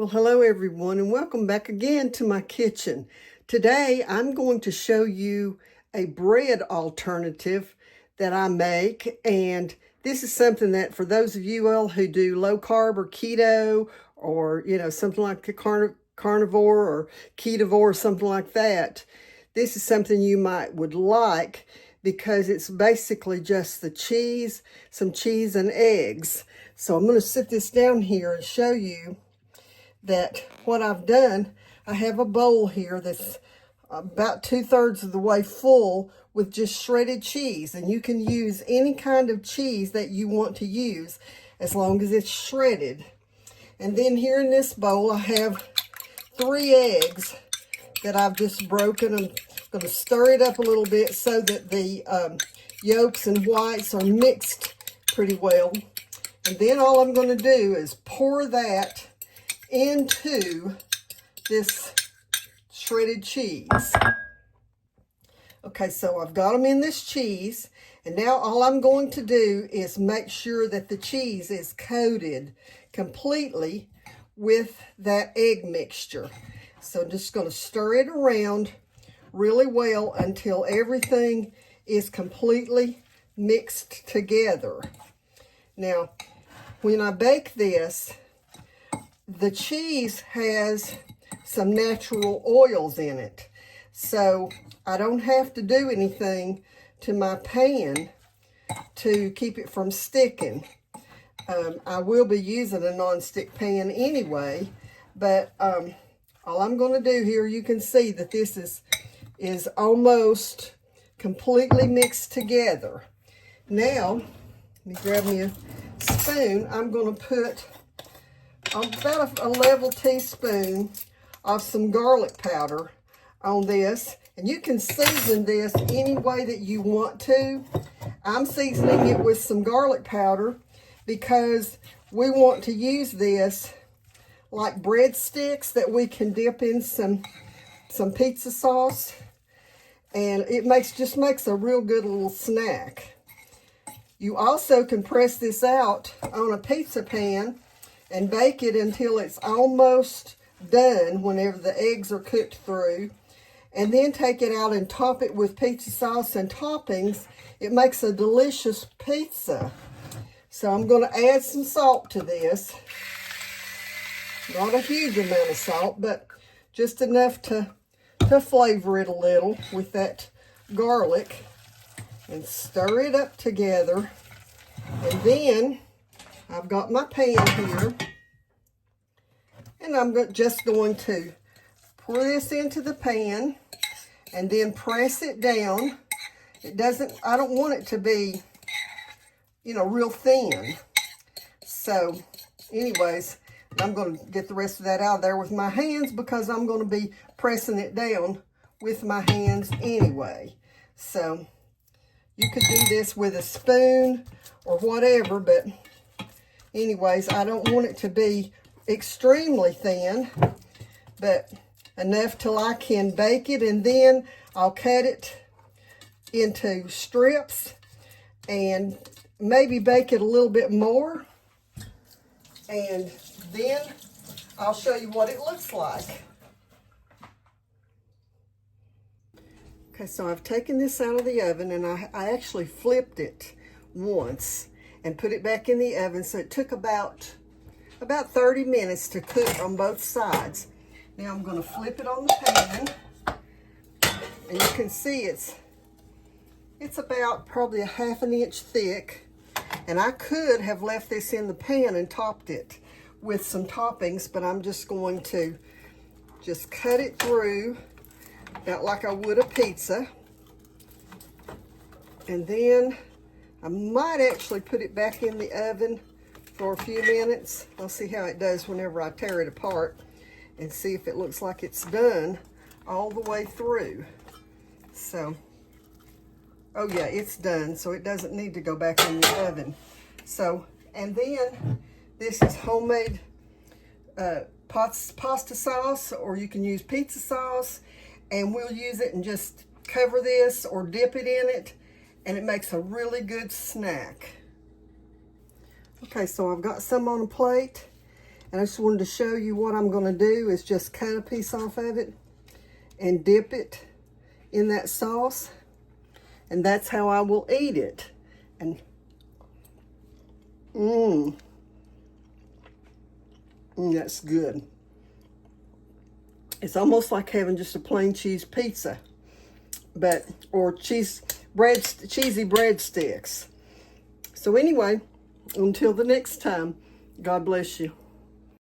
Well, hello everyone, and welcome back again to my kitchen. Today, I'm going to show you a bread alternative that I make, and this is something that for those of you all who do low carb or keto, or something like a carnivore or ketovore or something like that, this is something you would like because it's basically just the cheese, some cheese and eggs. So I'm going to sit this down here and show you that what I've done. I have a bowl here that's about 2/3 of the way full with just shredded cheese, and you can use any kind of cheese that you want to use as long as it's shredded. And then here in this bowl I have 3 eggs that I've just broken. I'm going to stir it up a little bit so that the yolks and whites are mixed pretty well. And then all I'm going to do is pour that into this shredded cheese. Okay, so I've got them in this cheese, and now all I'm going to do is make sure that the cheese is coated completely with that egg mixture. So I'm just going to stir it around really well until everything is completely mixed together. Now, when I bake this, the cheese has some natural oils in it, so I don't have to do anything to my pan to keep it from sticking. I will be using a non-stick pan anyway, but all I'm going to do here, you can see that this is almost completely mixed together. Now, let me grab me a spoon. I'm going to put about a level teaspoon of some garlic powder on this, and you can season this any way that you want to. I'm seasoning it with some garlic powder because we want to use this like breadsticks that we can dip in some pizza sauce, and it just makes a real good little snack. You also can press this out on a pizza pan and bake it until it's almost done whenever the eggs are cooked through, and then take it out and top it with pizza sauce and toppings. It makes a delicious pizza. So I'm going to add some salt to this. Not a huge amount of salt, but just enough to flavor it a little with that garlic, and stir it up together. And then I've got my pan here, and I'm just going to pour this into the pan and then press it down. I don't want it to be, real thin. So anyways, I'm going to get the rest of that out of there with my hands because I'm going to be pressing it down with my hands anyway. So you could do this with a spoon or whatever, but anyways, I don't want it to be extremely thin, but enough till I can bake it, and then I'll cut it into strips and maybe bake it a little bit more, and then I'll show you what it looks like. Okay, so I've taken this out of the oven, and I actually flipped it once and put it back in the oven, so it took about 30 minutes to cook on both sides. Now I'm going to flip it on the pan, and you can see it's about probably a 1/2 inch thick, and I could have left this in the pan and topped it with some toppings, but I'm just going to cut it through about like I would a pizza, and then I might actually put it back in the oven for a few minutes. I'll see how it does whenever I tear it apart and see if it looks like it's done all the way through. So, oh yeah, it's done, so it doesn't need to go back in the oven. So, and then this is homemade pasta sauce, or you can use pizza sauce, and we'll use it and just cover this or dip it in it, and it makes a really good snack. Okay, so I've got some on a plate, And I just wanted to show you what I'm going to do is just cut a piece off of it and dip it in that sauce. And that's how I will eat it. And that's good. It's almost like having just a plain cheese pizza, or cheesy breadsticks. So anyway, until the next time, God bless you.